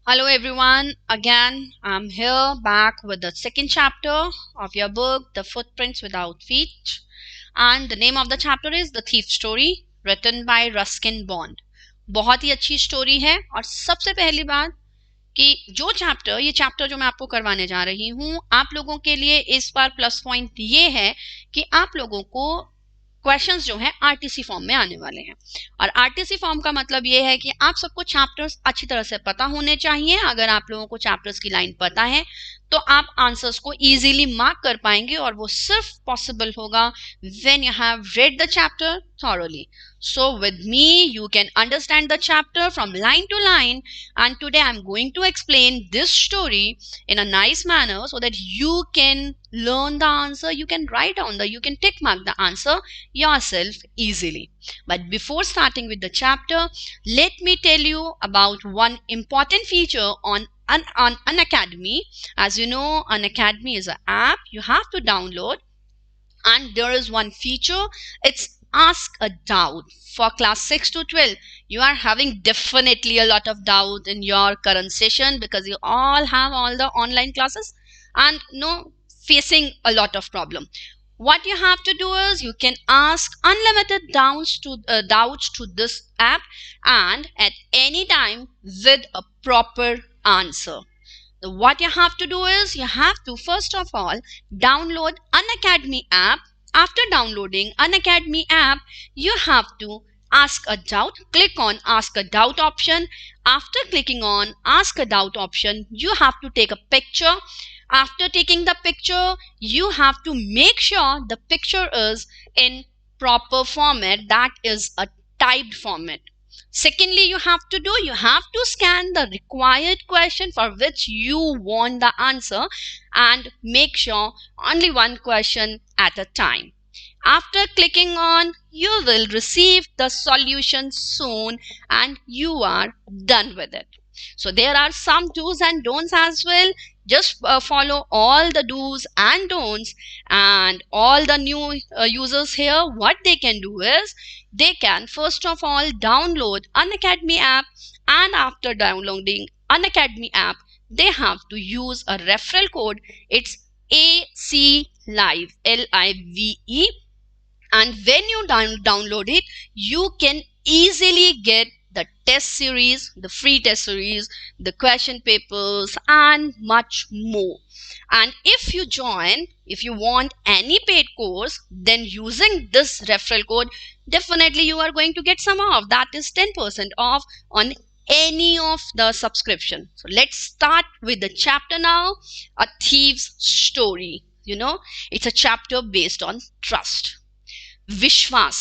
Hello everyone, again I'm here back with the second chapter of your book, The Footprints Without Feet. And the name of the chapter is The Thief Story, written by Ruskin Bond. बहुत ही अच्छी story है। और सबसे पहली बात कि ये chapter जो मैं आपको करवाने जा रही हूँ, आप लोगों के लिए इस बार प्लस पॉइंट ये है कि आप लोगों को क्वेश्चंस जो है आरटीसी फॉर्म में आने वाले हैं। और आरटीसी फॉर्म का मतलब ये है कि आप सबको चैप्टर्स अच्छी तरह से पता होने चाहिए। अगर आप लोगों को चैप्टर्स की लाइन पता है तो आप आंसर्स को इजीली मार्क कर पाएंगे, और वो सिर्फ पॉसिबल होगा when you have read the chapter thoroughly. So with me you can understand the chapter from line to line, and today I'm going to explain this story in a nice manner so that you can learn the answer, you can write down you can tick mark the answer yourself easily. But before starting with the chapter, let me tell you about one important feature on Unacademy. As you know, Unacademy is an app you have to download, and there is one feature, it's ask a doubt. For class 6 to 12, you are having definitely a lot of doubt in your current session because you all have all the online classes and facing a lot of problem. What you have to do is you can ask unlimited doubts to this app, and at any time with a proper answer. So what you have to do is you have to first of all download Unacademy app. After downloading Unacademy app, you have to ask a doubt. Click on ask a doubt option. After clicking on ask a doubt option, you have to take a picture. After taking the picture, you have to make sure the picture is in proper format, that is a typed format. Secondly, you have to scan the required question for which you want the answer, and make sure only one question at a time. After clicking on, you will receive the solution soon and you are done with it. So there are some do's and don'ts as well. Just follow all the do's and don'ts, and all the new users here, what they can do is they can first of all download Unacademy app, and after downloading Unacademy app, they have to use a referral code. It's AC Live, LIVE, and when you download it, you can easily get the test series, the free test series, the question papers, and much more. And if you want any paid course, then using this referral code, definitely you are going to get some off. That is 10% off on any of the subscription. So let's start with the chapter now, A Thief's Story. It's a chapter based on trust. विश्वास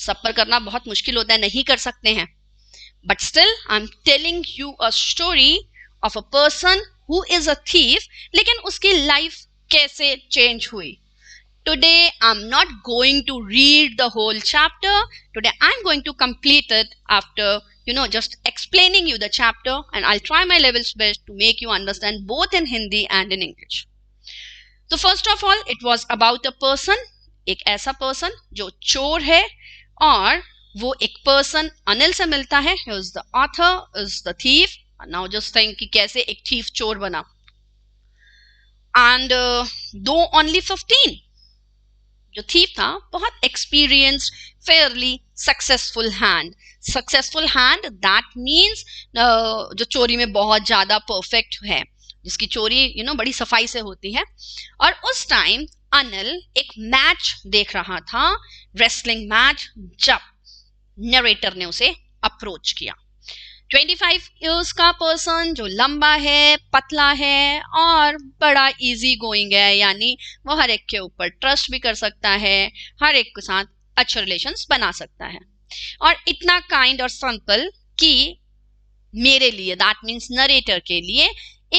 सब पर करना बहुत मुश्किल होता है, नहीं कर सकते हैं, but still I am telling you a story of a person who is a thief, लेकिन उसकी लाइफ कैसे चेंज हुई. Today I am not going to read the whole chapter. Today I am going to complete it after just explaining you the chapter, and I'll try my level's best to make you understand both in Hindi and in English. So first of all, it was about a person, एक ऐसा person जो चोर है, और वो एक person Anil से मिलता है. He is the author, is the thief. Now just think कि कैसे एक thief चोर बना. And though only 15, जो thief था बहुत experienced, fairly successful hand. Successful hand, that means जो चोरी में बहुत ज्यादा perfect है, जिसकी चोरी बड़ी सफाई से होती है. और उस टाइम अनिल एक मैच देख रहा था, रेसलिंग मैच, जब नरेटर ने उसे अप्रोच किया. 25 इयर्स का पर्सन जो लंबा है, पतला है और बड़ा इजी गोइंग है, यानी वो हर एक के ऊपर ट्रस्ट भी कर सकता है, हर एक के साथ अच्छे रिलेशंस बना सकता है, और इतना काइंड और सिंपल कि मेरे लिए, दैट मीन्स नरेटर के लिए,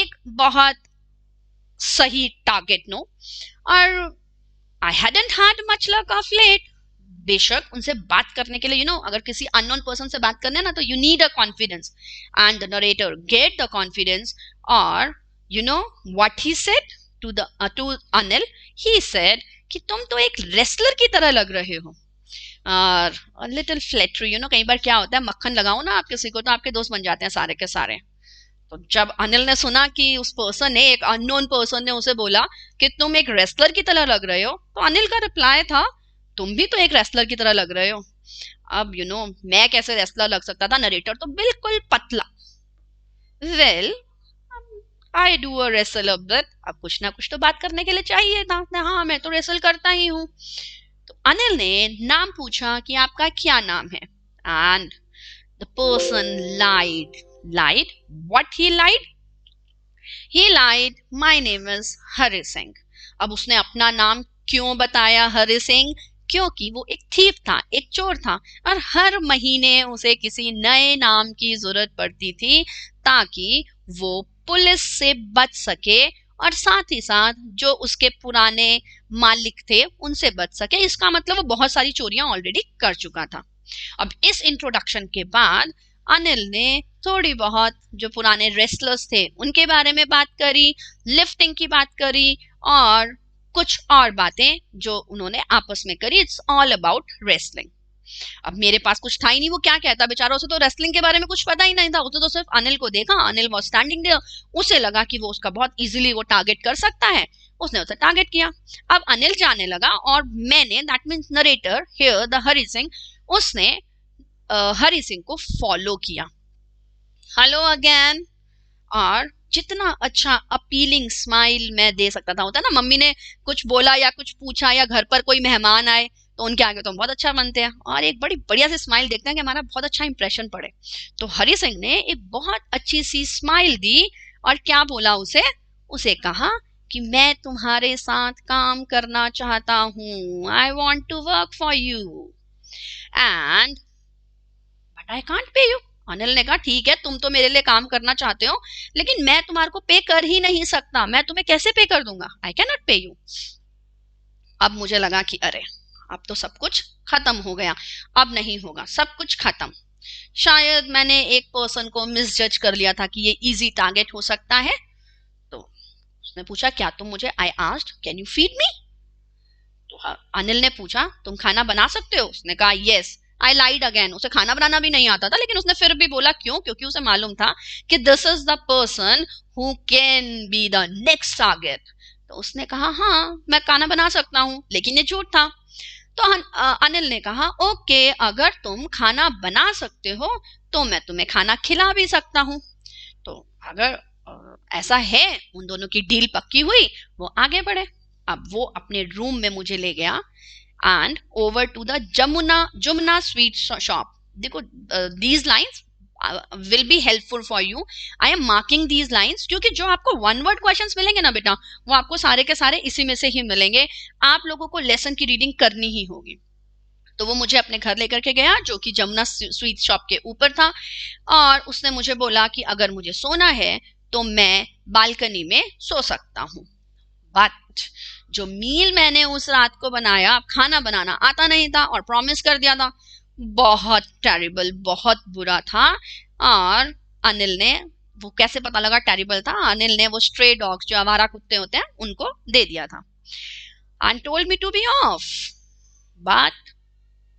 एक बहुत सही टारगेट. नो, और I hadn't had much luck of late. बेशक उनसे बात करने के लिए अगर किसी अननोन पर्सन से बात करने ना, तो you need a confidence, and the narrator get the confidence. और what he said to Anil, he said कि तुम तो एक रेसलर की तरह लग रहे हो. और लिटिल फ्लैटरी, कई बार क्या होता है, मक्खन लगाओ ना आप किसी को तो आपके दोस्त बन जाते हैं सारे के सारे. तो जब अनिल ने सुना कि उस पर्सन ने, एक अननोन पर्सन ने उसे बोला कि तुम एक रेसलर की तरह लग रहे हो, तो अनिल का रिप्लाई था, तुम भी तो एक रेसलर की तरह लग रहे हो। अब मैं कैसे रेसलर लग सकता था, नरेटर तो बिल्कुल पतला। Well, I do a wrestle uh, अब कुछ ना कुछ तो बात करने के लिए चाहिए था। हाँ, मैं तो रेसल करता ही हूँ। तो अनिल ने नाम पूछा कि आपका क्या नाम है, and the person lied. What he lied? He lied, my name is Hari Singh. अब उसने अपना नाम क्यों बताया हरि सिंह? क्योंकि वो एक थीफ था, एक चोर था, और हर महीने उसे किसी नए नाम की जरूरत पड़ती थी ताकि वो पुलिस से बच सके, और साथ ही साथ जो उसके पुराने मालिक थे उनसे बच सके। इसका मतलब वो बहुत सारी चोरियां ऑलरेडी कर चुका था। अब इस इंट्रोडक्शन के बाद अनिल ने थोड़ी बहुत जो पुराने रेसलर्स थे उनके बारे में बात करी, लिफ्टिंग की बात करी, और कुछ और बातें जो उन्होंने आपस में करी। It's all about wrestling. अब मेरे पास कुछ था ही नहीं, वो क्या कहता बेचारा, उसे तो रेसलिंग के बारे में कुछ पता ही नहीं था। उसने तो सिर्फ अनिल को देखा, अनिल वाज स्टैंडिंग देयर, उसे लगा कि वो उसका बहुत इजीली वो टारगेट कर सकता है, उसने उसे टारगेट किया। अब अनिल जाने लगा और मैंने, that means narrator here the Hari Singh, उसने हरि सिंह को फॉलो किया। Hello again. और जितना अच्छा अपीलिंग स्माइल मैं दे सकता था, होता है ना, मम्मी ने कुछ बोला या कुछ पूछा या घर पर कोई मेहमान आए तो उनके आगे तो हम बहुत अच्छा बनते हैं और एक बड़ी बढ़िया सी स्माइल देखते हैं कि हमारा बहुत अच्छा इंप्रेशन पड़े। तो हरि सिंह ने एक बहुत अच्छी सी स्माइल दी और क्या बोला उसे कहा कि मैं तुम्हारे साथ काम करना चाहता हूँ, I want to work for you and but I can't pay you. Anil ने कहा ठीक है, तुम तो मेरे लिए काम करना चाहते हो, लेकिन मैं तुम्हारे को पे कर ही नहीं सकता, मैं तुम्हें कैसे पे कर दूंगा, आई कैन नॉट पे यू। अब मुझे लगा कि अरे अब तो सब कुछ खत्म हो गया, अब नहीं होगा, सब कुछ खत्म। शायद मैंने एक पर्सन को मिसजज कर लिया था कि ये इजी टारगेट हो सकता है। तो उसने पूछा क्या तुम मुझे, I asked can you feed me. तो अनिल ने पूछा तुम खाना बना सकते हो, उसने कहा यस। आई लाइड अगेन, उसे खाना बनाना भी नहीं आता था, लेकिन उसने फिर भी बोला क्यों, क्योंकि उसे मालूम था कि this is the person who can be the next target. तो उसने कहा हाँ मैं खाना बना सकता हूँ, लेकिन ये झूठ था। तो अनिल ने कहा ओके, अगर तुम खाना बना सकते हो तो मैं तुम्हें खाना खिला भी सकता हूँ। तो अगर ऐसा है, उन दोनों की डील पक्की हुई, वो आगे बढ़े। अब वो अपने रूम में मुझे ले गया and over to the Jumna sweet shop. देखो these lines will be helpful for you. I am marking these lines क्योंकि जो आपको one word questions मिलेंगे ना बेटा, वो आपको सारे के सारे इसी में से ही मिलेंगे। आप लोगों को लेसन की रीडिंग करनी ही होगी। तो वो मुझे अपने घर लेकर के गया जो कि जमुना स्वीट शॉप के ऊपर था, और उसने मुझे बोला कि अगर मुझे सोना है तो मैं बालकनी में सो सकता हूँ। बट जो मील मैंने उस रात को बनाया, खाना बनाना आता नहीं था और प्रॉमिस कर दिया था, बहुत टेरिबल, बहुत बुरा था। और अनिल ने, वो कैसे पता लगा टेरिबल था, अनिल ने वो स्ट्रे डॉग्स जो आवारा कुत्ते होते हैं उनको दे दिया था and told me to be off. But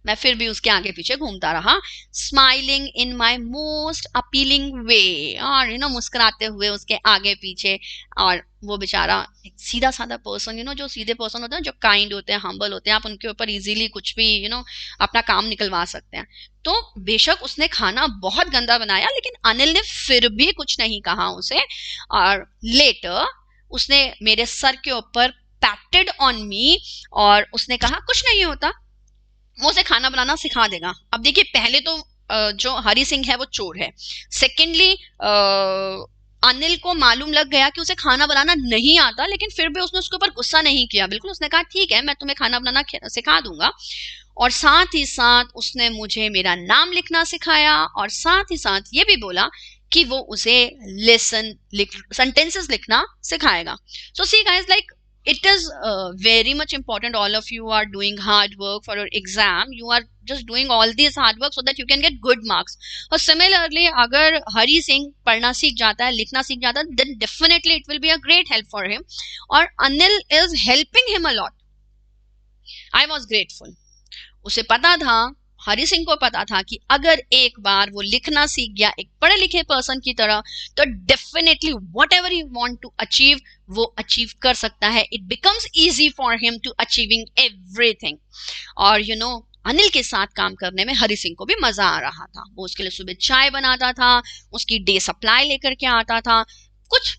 मैं फिर भी उसके आगे पीछे घूमता रहा, smiling in my most appealing way, और मुस्कुराते हुए उसके आगे पीछे। और वो बेचारा एक सीधा साधा पर्सन, जो सीधे पर्सन होते हैं, जो काइंड होते हैं, हम्बल होते हैं, आप उनके ऊपर इजीली कुछ भी अपना काम निकलवा सकते हैं। तो बेशक उसने खाना बहुत गंदा बनाया, लेकिन अनिल ने फिर भी कुछ नहीं कहा उसे। और लेटर उसने मेरे सर के ऊपर पैटेड ऑन मी और उसने कहा कुछ नहीं होता, वो उसे खाना बनाना सिखा देगा। अब देखिए, पहले तो जो हरि सिंह है वो चोर है, सेकेंडली अनिल को मालूम लग गया कि उसे खाना बनाना नहीं आता, लेकिन फिर भी उसने उसके ऊपर गुस्सा नहीं किया, बिल्कुल उसने कहा ठीक है मैं तुम्हें खाना बनाना सिखा दूंगा। और साथ ही साथ उसने मुझे मेरा नाम लिखना सिखाया, और साथ ही साथ ये भी बोला कि वो उसे सेंटेंसेस लिखना सिखाएगा। So see guys, like it is very much important, all of you are doing hard work for your exam, you are just doing all these hard work so that you can get good marks. और similarly अगर हरि सिंह पढ़ना सीख जाता है, लिखना सीख जाता है, then definitely it will be a great help for him. और Anil is helping him a lot. I was grateful. उसे पता था हरि सिंह को पता था कि अगर एक बार वो लिखना सीख गया एक पढ़े लिखे पर्सन की तरह, तो definitely whatever he want to achieve वो अचीव कर सकता है. It becomes easy for him to achieving everything. और अनिल के साथ काम करने में हरि सिंह को भी मजा आ रहा था. वो उसके लिए सुबह चाय बनाता था, उसकी डे सप्लाई लेकर के आता था. कुछ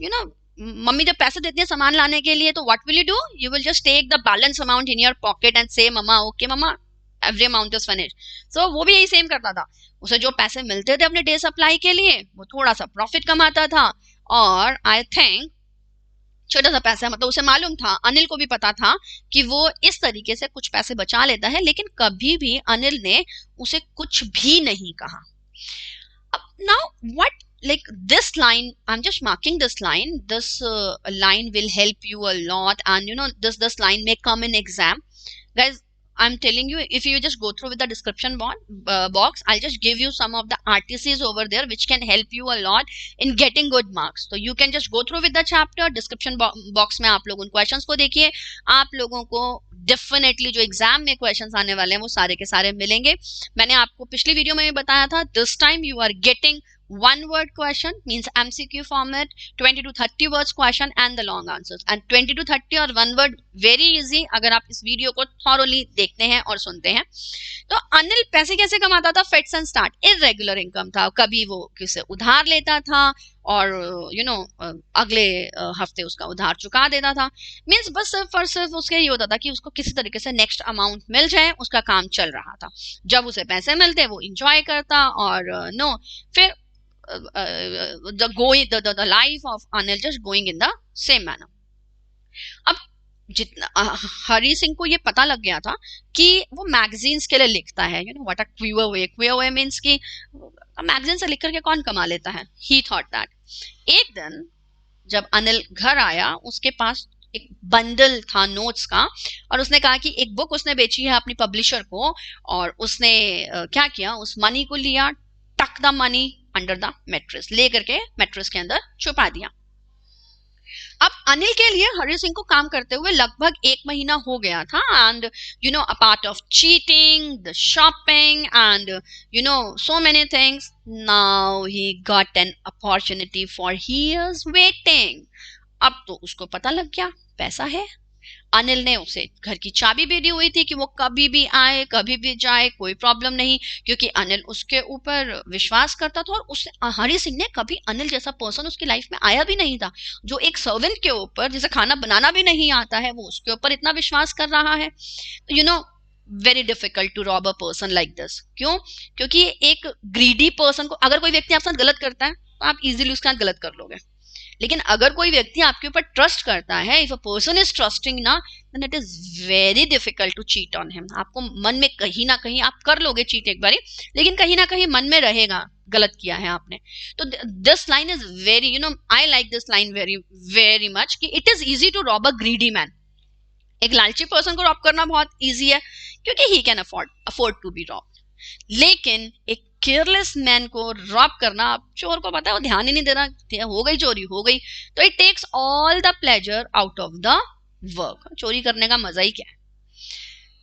मम्मी जब पैसे देती है सामान लाने के लिए, तो what will you do? You will just take the balance amount in your pocket and say mamma okay mamma every amount is finished. So वो भी यही सेम करता था. उसे जो पैसे मिलते थे अपने डे सप्लाई के लिए, वो थोड़ा सा प्रॉफिट कमाता था. और आई थिंक छोटा सा पैसा, मतलब उसे मालूम था, अनिल को भी पता था कि वो इस तरीके से कुछ पैसे बचा लेता है. लेकिन कभी भी अनिल ने उसे कुछ भी नहीं कहा. अब now what, like this line, I'm just marking this line, this line will help you a lot, and this line may come in exam, guys. I'm telling you, if you just go through with the description box, I'll just give you some of the RTCs over there which can help you a lot in getting good marks. So you can just go through with the chapter description box में आप लोग उन questions को देखिए. आप लोगों को definitely जो एग्जाम में क्वेश्चंस आने वाले हैं वो सारे के सारे मिलेंगे. मैंने आपको पिछली वीडियो में भी बताया था, this time you are getting one word question, means MCQ format, 20 to 30 words question and the long answers, and 20 to 30 और one word very easy अगर आप इस वीडियो को thoroughly देखते हैं और सुनते हैं. तो अनिल पैसे कैसे कमाता था? Fits and start, irregular income था. कभी वो किसे उधार लेता था और अगले हफ्ते उसका उधार चुका देता था. मीन्स बस सिर्फ और सिर्फ उसके ये होता था कि उसको किसी तरीके से नेक्स्ट अमाउंट मिल जाए, उसका काम चल रहा था. जब उसे पैसे मिलते वो इंजॉय करता. और फिर the life of Anil just going in the same manner. अब जितना हरी सिंह को ये पता लग गया था कि वो मैगजीन्स के लिए लिखता है. What a queer way means कि मैगजीन से लिख करके कौन कमा लेता है. ही थॉट दैट. एक दिन जब अनिल घर आया, उसके पास एक बंडल था नोट्स का, और उसने कहा कि एक बुक उसने बेची है अपनी पब्लिशर को, और उसने क्या किया, उस मनी को लिया, टक the money under the mattress, लेकर के मैट्रेस के अंदर छुपा दिया. अब अनिल के लिए हरि सिंह को काम करते हुए लगभग 1 महीना हो गया था. And a part of cheating, the shopping, and so many things. Now he got an opportunity for years waiting. अब तो उसको पता लग गया पैसा है. अनिल ने उसे घर की चाबी भी दी हुई थी कि वो कभी भी आए कभी भी जाए, कोई प्रॉब्लम नहीं, क्योंकि अनिल उसके ऊपर विश्वास करता था. और उससे हरि सिंह ने कभी अनिल जैसा पर्सन उसकी लाइफ में आया भी नहीं था, जो एक सर्वेंट के ऊपर, जिसे खाना बनाना भी नहीं आता है, वो उसके ऊपर इतना विश्वास कर रहा है. Very difficult to rob a person like this. क्यों? क्योंकि एक ग्रीडी पर्सन को, अगर कोई व्यक्ति आपके साथ गलत करता है तो आप इजीली उसके साथ गलत कर लोगे. लेकिन अगर कोई व्यक्ति आपके ऊपर ट्रस्ट करता है, if a person is trusting ना, then it is very difficult to cheat on him. आपको मन में कहीं ना कहीं, आप कर लोगे चीट एक बारी, लेकिन कहीं ना कहीं मन में रहेगा गलत किया है आपने. तो this line is very, I like this line very very much, कि it is easy to rob a greedy man. एक लालची पर्सन को रॉब करना बहुत ईजी है, क्योंकि he can afford to be rob. लेकिन एक केयरलेस मैन को रॉब करना, अब चोर को पता है, वो ध्यान ही नहीं दे रहा, हो गई चोरी हो गई. तो it takes all the pleasure out of the work. चोरी करने का मजा ही क्या है.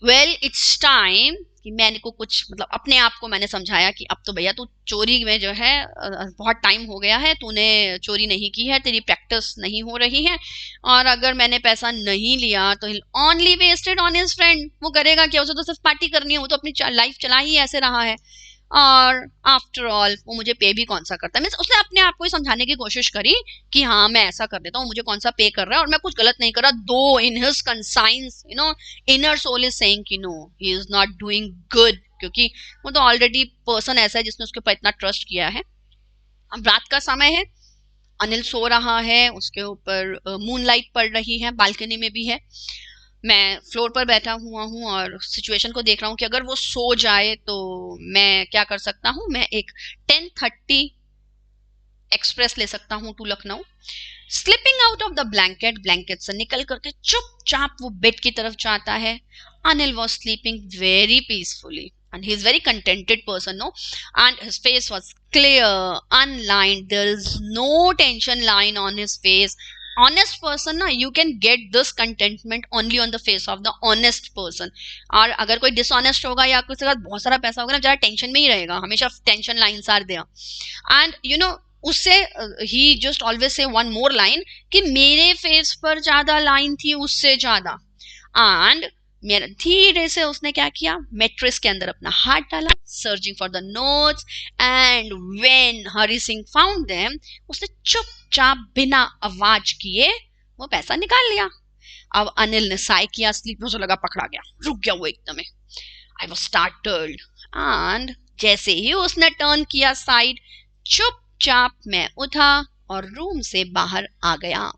वेल, इट्स टाइम कि मैंने को कुछ, मतलब अपने आप को मैंने समझाया कि अब तो भैया तू चोरी में जो है बहुत टाइम हो गया है, तूने चोरी नहीं की है, तेरी प्रैक्टिस नहीं हो रही है, और अगर मैंने पैसा नहीं लिया तो only wasted on his friend. वो करेगा क्या? उसे तो सिर्फ पार्टी करनी है, वो तो अपनी लाइफ चला ही ऐसे रहा है, और आफ्टर ऑल वो मुझे पे भी कौन सा करता है. मीन्स उसने अपने आप को ही समझाने की कोशिश करी कि हाँ मैं ऐसा कर देता हूँ, मुझे कौन सा पे कर रहा है, और मैं कुछ गलत नहीं कर रहा. Though in his conscience, inner soul is saying कि no, he is not doing good, क्योंकि वो तो ऑलरेडी पर्सन ऐसा है जिसने उसके ऊपर इतना ट्रस्ट किया है. अब रात का समय है, अनिल सो रहा है, उसके ऊपर मूनलाइट पड़ रही है, बालकनी में भी है. मैं फ्लोर पर बैठा हुआ हूँ और सिचुएशन को देख रहा हूँ कि अगर वो सो जाए तो मैं क्या कर सकता हूँ. मैं एक 10:30 एक्सप्रेस ले सकता हूँ to Lucknow. Slipping out of the blanket से निकल करके चुपचाप वो बेड की तरफ जाता है. Anil was sleeping very peacefully, and he is very contented person, no, and his face was clear, unlined, there is no tension line on his face, honest person ना, you can get this contentment only on the face of the honest person. और अगर कोई dishonest होगा या किसी के साथ बहुत सारा पैसा होगा ना, ज्यादा टेंशन में ही रहेगा, हमेशा tension lines are there. And you know, उससे ही just always say one more line कि मेरे फेस पर ज्यादा लाइन थी उससे ज्यादा. एंड मेरा धीरे से उसने क्या किया, मेट्रेस के अंदर अपना हाथ डाला, searching for the notes. And when Hari Singh found them, उसने चुपचाप बिना आवाज किए वो पैसा निकाल लिया. अब अनिल ने साय किया, स्लीप में लगा, पकड़ा गया, रुक गया वो एकदम. I was startled. एंड जैसे ही उसने टर्न किया साइड, चुपचाप मैं उठा और रूम से बाहर आ गया.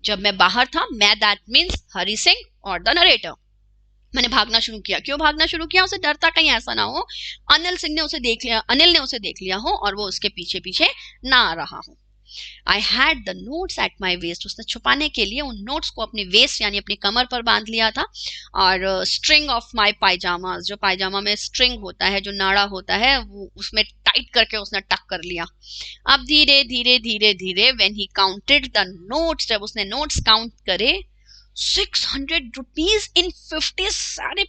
जब मैं बाहर था, मैं दैट मीन्स हरी सिंह और द नरेटर, मैंने भागना शुरू किया. क्यों भागना शुरू किया? उसे डर था कहीं ऐसा ना हो अनिल ने उसे देख लिया हो और वो उसके पीछे पीछे ना आ रहा हो. I had the notes at my waste. उसने छुपाने के लिए उन नोट्स को अपनी वेस्ट यानी अपनी कमर पर बांध लिया था. और स्ट्रिंग ऑफ माई पायजामा, जो पायजामा में स्ट्रिंग होता है, जो नाड़ा होता है, वो उसमें टाइट करके उसने टक कर लिया. अब धीरे धीरे धीरे धीरे when he counted the notes, जब उसने नोट्स काउंट करे, 600 रुपीज इन 50,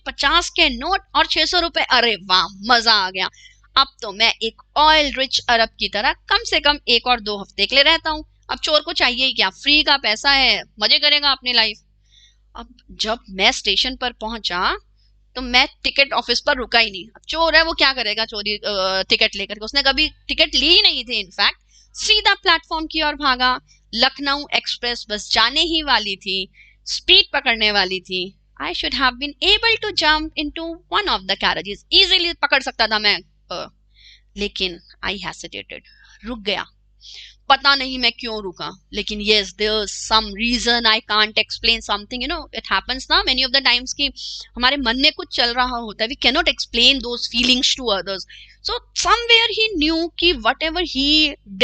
50 के नोट और 600 रुपए. अरे वाह, मजा आ गया. अब तो मैं एक ऑयल रिच अरब की तरह कम से कम 1 और 2 हफ्ते के लिए रहता हूँ. अब चोर को चाहिए ही क्या, फ्री का पैसा है, मजे करेगा अपनी लाइफ. अब जब मैं स्टेशन पर पहुंचा तो मैं टिकट ऑफिस पर रुका ही नहीं. अब चोर है, वो क्या करेगा चोरी टिकट लेकर के? उसने कभी टिकट ली ही नहीं थी. इनफैक्ट सीधा प्लेटफॉर्म की ओर भागा. लखनऊ एक्सप्रेस बस जाने ही वाली थी, स्पीड पकड़ने वाली थी. I should have been able to jump into one of the carriages. Easily पकड़ सकता था मैं, लेकिन आई हेसिटेटेड, रुक गया. पता नहीं मैं क्यों रुका, लेकिन yes, there's some reason I can't explain something. It happens ना many of the times कि हमारे मन में कुछ चल रहा होता है, we cannot explain those feelings to others. So somewhere he knew कि whatever he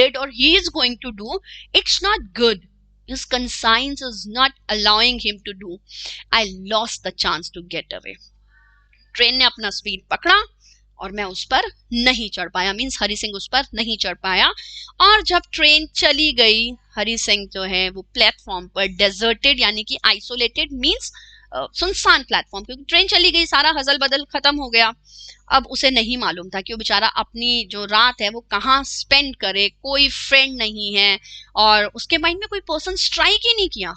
did or he is going to do, it's not good. His conscience is not allowing him to do. I lost the chance to get away. Train ने अपना speed पकड़ा और मैं उस पर नहीं चढ़ पाया, मीन्स हरी सिंह उस पर नहीं चढ़ पाया. और जब ट्रेन चली गई, हरी सिंह जो है वो प्लेटफॉर्म पर डेजर्टेड यानी कि आइसोलेटेड, मीन्स सुनसान प्लेटफॉर्म, क्योंकि ट्रेन चली गई, सारा हजल बदल खत्म हो गया. अब उसे नहीं मालूम था कि वो बेचारा अपनी जो रात है वो कहाँ स्पेंड करे. कोई फ्रेंड नहीं है और उसके माइंड में कोई पर्सन स्ट्राइक ही नहीं किया.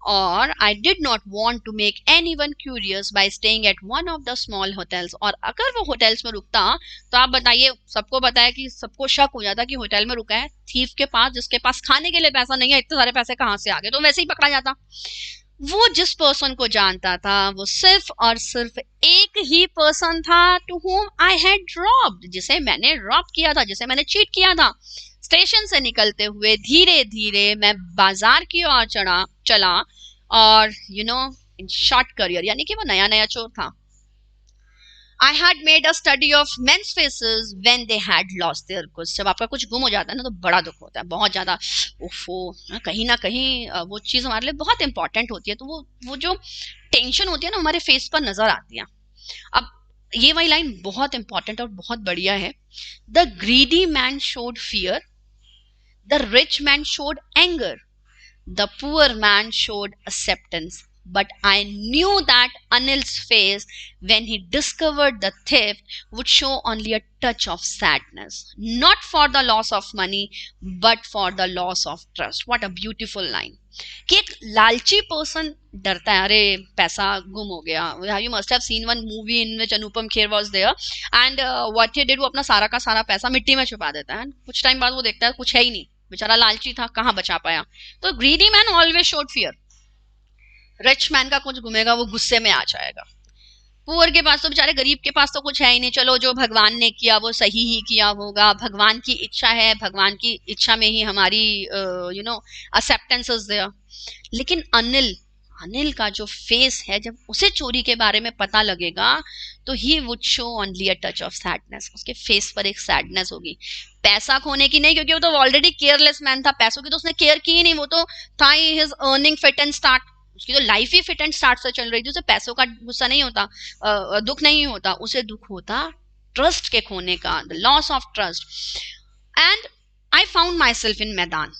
और I did not want to make anyone curious by staying at one of the small hotels. और अगर वो होटल्स में रुकता तो आप बताइए, सबको बताया कि सबको शक हो जाता कि होटल में रुका है थीफ के पास, जिसके पास खाने के लिए पैसा नहीं है. इतने सारे पैसे कहाँ से आ गए? तो वैसे ही पकड़ा जाता. वो जिस पर्सन को जानता था वो सिर्फ और सिर्फ एक ही पर्सन था, to whom I had robbed, जिसे मैंने रॉब किया था, जिसे मैंने चीट किया था. स्टेशन से निकलते हुए धीरे धीरे मैं बाजार की ओर चला और इन शॉर्ट करियर, यानी कि वो नया नया चोर था. I had made a study of men's faces when they had lost their goods. जब आपका कुछ गुम हो जाता है ना तो बड़ा दुख होता है, बहुत ज्यादा. ओफो, कहीं ना कहीं वो चीज हमारे लिए बहुत इंपॉर्टेंट होती है, तो वो जो टेंशन होती है ना हमारे फेस पर नजर आती है. अब ये वाली लाइन बहुत इंपॉर्टेंट और बहुत बढ़िया है. The greedy man showed fear, the rich man showed anger, the poor man showed acceptance. But I knew that Anil's face when he discovered the theft would show only a touch of sadness, not for the loss of money but for the loss of trust. What a beautiful line. कि एक लालची person डरता है, अरे पैसा गुम हो गया. You must have seen one movie in which Anupam Kher was there and what he did, वो अपना सारा का सारा पैसा मिट्टी में छुपा देता है. कुछ टाइम बाद वो देखता है कुछ है ही नहीं, बेचारा लालची था, कहाँ बचा पाया. तो greedy man always showed fear. Rich man का कुछ घूमेगा वो गुस्से में आ जाएगा. पुअर के पास तो, बेचारे गरीब के पास तो कुछ है ही नहीं, चलो जो भगवान ने किया वो सही ही किया होगा, भगवान की इच्छा है, भगवान की इच्छा में ही हमारी एक्सेप्टेंस इज देयर. लेकिन अनिल का जो फेस है, जब उसे चोरी के बारे में पता लगेगा तो he would show only a touch of sadness. उसके फेस पर एक सैडनेस होगी, पैसा खोने की नहीं, क्योंकि वो तो ऑलरेडी केयरलेस मैन था. पैसों की तो उसने केयर की ही नहीं, वो तो था ही his earning fit and start. उसकी तो लाइफ ही फिट एंड स्टार्ट से चल रही थी. उसे पैसों का गुस्सा नहीं होता, दुख नहीं होता, उसे दुख होता ट्रस्ट के खोने का, the loss of trust. And I found my self in मैदान.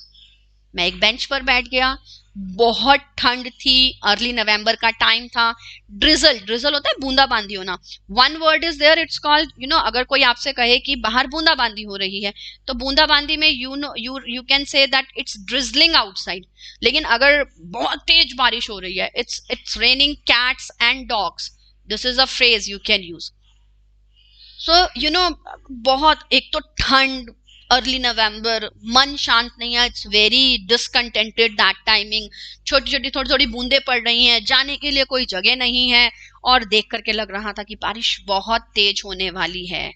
मैं एक बेंच पर बैठ गया, बहुत ठंड थी, अर्ली नवंबर का टाइम था, ड्रिजल, ड्रिजल होता है बूंदाबांदी होना, one word is there, it's called अगर कोई आपसे कहे कि बाहर बूंदाबांदी हो रही है तो बूंदाबांदी में you can say that it's drizzling outside, लेकिन अगर बहुत तेज बारिश हो रही है, it's raining cats and dogs, this is a phrase you can use. So बहुत, एक तो ठंड, अर्ली नवंबर, मन शांत नहीं है, it's very discontented that timing, छोटी छोटी थोड़ी थोड़ी बूंदे पड़ रही हैं, जाने के लिए कोई जगह नहीं है, और देख करके लग रहा था कि बारिश बहुत तेज होने वाली है।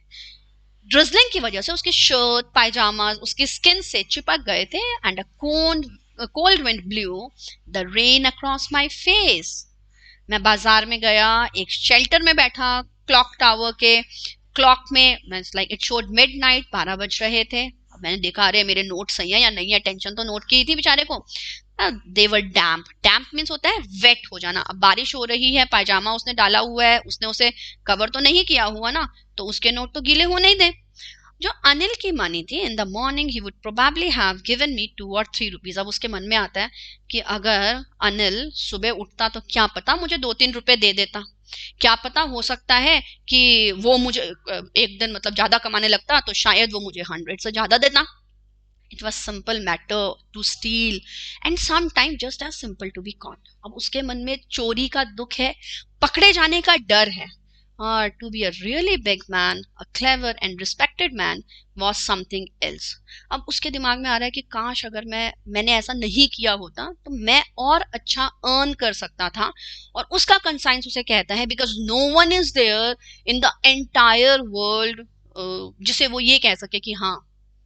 ड्रिजलिंग की वजह से उसके शर्ट पायजामा उसकी स्किन से चिपक गए थे, and a cold wind blue the rain across my face. मैं बाजार में गया, एक शेल्टर में बैठा, क्लॉक टावर के क्लॉक में, लाइक इट शोड मिडनाइट, 12 बज रहे थे। अब मैंने देखा अरे मेरे नोट सही है या नहीं है, टेंशन तो नोट की थी बेचारे को। दे वर डैम्प, डैम्प मीन्स होता है वेट हो जाना। अब बारिश हो रही है, पायजामा उसने डाला हुआ है, उसने उसे कवर तो नहीं किया हुआ ना, तो उसके नोट तो गीले होने ही दे। जो अनिल की मनी थी, in the morning he would probably have given me 2 or 3 rupees. अब उसके मन में आता है कि अगर अनिल सुबह उठता तो क्या पता मुझे 2-3 रुपए दे देता, क्या पता हो सकता है कि वो मुझे एक दिन मतलब ज्यादा कमाने लगता तो शायद वो मुझे 100 से ज्यादा देता। It was simple matter to steal and some time just as simple to be caught. अब उसके मन में चोरी का दुख है, पकड़े जाने का डर है, or to be a really big man, a clever and respected man was something else। अब उसके दिमाग में आ रहा है कि काश अगर मैंने ऐसा नहीं किया होता तो मैं और अच्छा अर्न कर सकता था, और उसका कंसाइंस उसे कहता है because no one is there in the entire world जिसे वो ये कह सके कि हाँ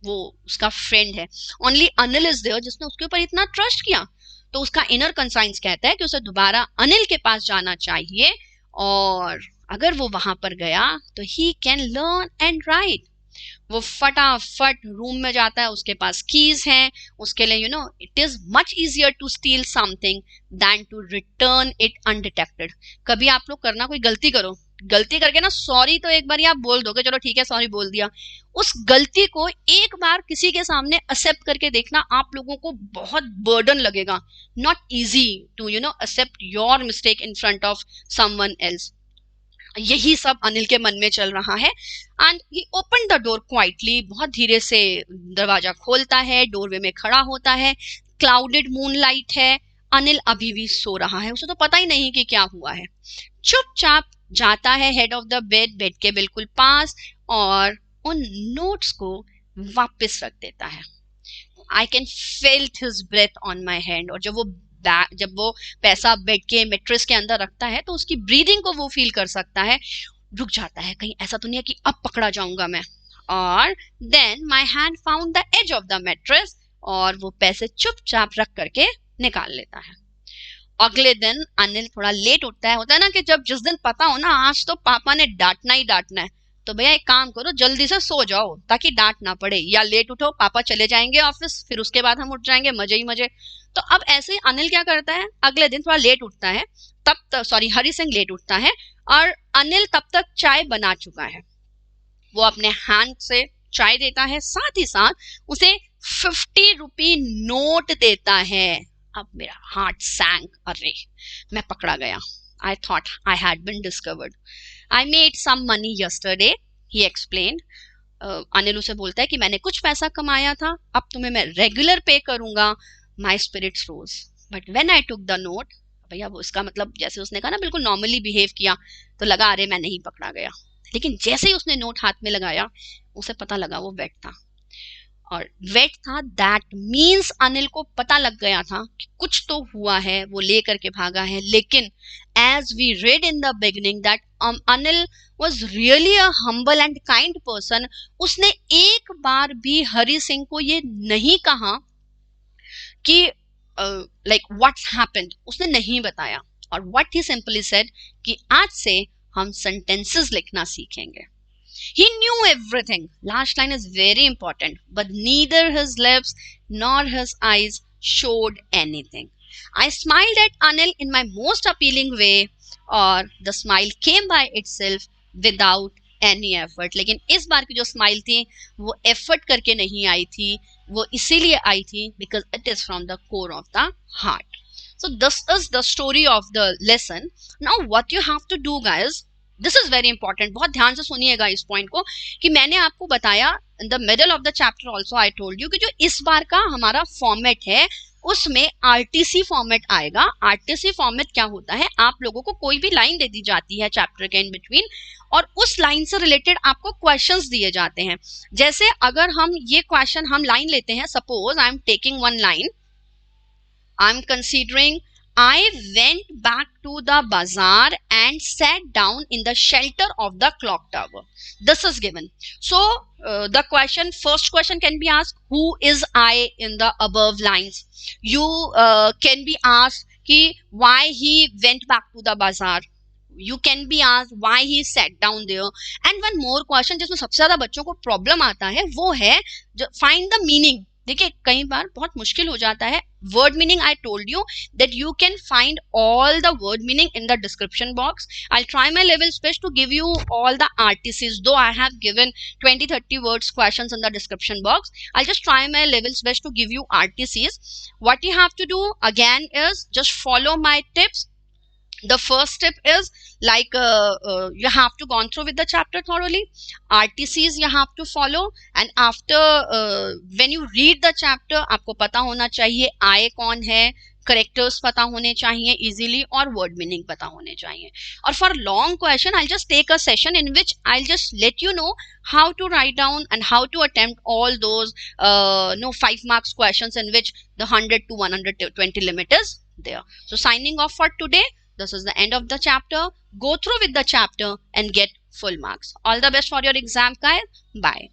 वो उसका फ्रेंड है, ओनली अनिल इज देयर जिसने उसके ऊपर इतना ट्रस्ट किया। तो उसका इनर कंसाइंस कहता है कि उसे दोबारा अनिल के पास जाना चाहिए, और अगर वो वहां पर गया तो he can learn and right. वो फटाफट रूम में जाता है, उसके पास कीज हैं, उसके लिए it is much easier to steal something than to return it undetected. कभी आप लोग करना कोई गलती करो, गलती करके ना सॉरी तो एक बार आप बोल दोगे, चलो ठीक है सॉरी बोल दिया, उस गलती को एक बार किसी के सामने एक्सेप्ट करके देखना, आप लोगों को बहुत बर्डन लगेगा, not easy to accept your mistake in front of someone else. यही सब अनिल के मन में चल रहा है। And he open the door quietly, बहुत धीरे से दरवाजा खोलता है, डोरवे में खड़ा होता है, क्लाउडेड मूनलाइट है, अनिल अभी भी सो रहा है, उसे तो पता ही नहीं कि क्या हुआ है। चुपचाप जाता है head of the bed, bed के बिल्कुल पास, और उन नोट्स को वापस रख देता है। I can felt his breath on my hand, और जब वो पैसा बेड के मेट्रेस के अंदर रखता है तो उसकी ब्रीदिंग को वो फील कर सकता है। रुक जाता है, कहीं ऐसा तो नहीं है कि अब पकड़ा जाऊंगा मैं। और then my hand found the edge of the mattress, और वो पैसे चुपचाप रख करके निकाल लेता है। अगले दिन अनिल थोड़ा लेट उठता है, होता है ना कि जब जिस दिन पता हो ना आज तो पापा ने डांटना ही डांटना है, तो भैया एक काम करो जल्दी से सो जाओ ताकि डांट ना पड़े, या लेट उठो, पापा चले जाएंगे ऑफिस, फिर उसके बाद हम उठ जाएंगे, मजे ही मजे। तो अब ऐसे ही अनिल क्या करता है, अगले दिन थोड़ा लेट उठता है, हरि सिंह लेट उठता है, और अनिल तब तक चाय बना चुका है। वो अपने हैंड से चाय देता है, साथ ही साथ उसे 50 रुपी नोट देता है। अब मेरा हार्ट सैंक, अरे मैं पकड़ा गया। I thought I had been discovered. I made some money yesterday, he explained. Anil उसे बोलता है कि मैंने कुछ पैसा कमाया था, अब तुम्हें मैं रेगुलर पे करूंगा। My spirits rose, but when I took the note, भैया वो इसका मतलब जैसे उसने कहा ना बिल्कुल नॉर्मली बिहेव किया, तो लगा अरे मैं नहीं पकड़ा गया, लेकिन जैसे ही उसने नोट हाथ में लगाया उसे पता लगा वो वेट था। और वेट था, दैट मीन्स अनिल को पता लग गया था कि कुछ तो हुआ है, वो लेकर के भागा है। लेकिन as we read in the beginning that Anil was really a humble and kind person, उसने एक बार भी हरि सिंह को ये नहीं कहा कि लाइक व्हाट्स हैपेंड, उसने नहीं बताया। और व्हाट ही सिंपली सेड कि आज से हम सेंटेंसेस लिखना सीखेंगे। He knew everything. Last line is very important, but neither his lips nor his eyes showed anything. I smiled at Anil in my most appealing way, or the smile came by itself without any effort. लेकिन इस बार की जो smile थी वो effort करके नहीं आई थी, वो इसीलिए आई थी because it is from the core of the heart. So this is the story of the lesson. Now what you have to do guys, this is very important, बहुत ध्यान से सुनिएगा इस पॉइंट को, कि मैंने आपको बताया in the middle of the chapter also I told you कि जो इस बार का हमारा फॉर्मेट है उसमें आरटीसी फॉर्मेट आएगा। आरटीसी फॉर्मेट क्या होता है, आप लोगों को कोई भी लाइन दे दी जाती है चैप्टर के इन बिटवीन और उस लाइन से रिलेटेड आपको क्वेश्चंस दिए जाते हैं। जैसे अगर हम ये क्वेश्चन हम लाइन लेते हैं, suppose I am taking one line, I'm considering I went back to the bazaar and sat down in the shelter of the clock tower. This is given. So the question, first question can be asked, who is I in the above lines? You can be asked ki why he went back to the bazaar. You can be asked why he sat down there. And one more question जिसमें सबसे ज्यादा बच्चों को problem आता है वो है find the meaning. देखिए कई बार बहुत मुश्किल हो जाता है word meaning. I told you that you can find all the word meaning in the description box. I try my level best to give you all the RTCs, though I have given 20-30 words questions in the description box. I'll just try my levels best to give you RTCs. What you have to do again is just follow my tips. The first step is like you have to gone through with the chapter thoroughly. RTCs you have to follow, and after when you read the chapter आपको पता होना चाहिए I कौन है, characters पता होने चाहिए easily और वर्ड मीनिंग पता होने चाहिए। और for long question I just take a session in which I just let you know how to write down and how to attempt all those 5 marks questions in which the 100 to 120 limit is there. So signing off for today. This is the end of the chapter. Go through with the chapter and get full marks. All the best for your exam, guys. Bye.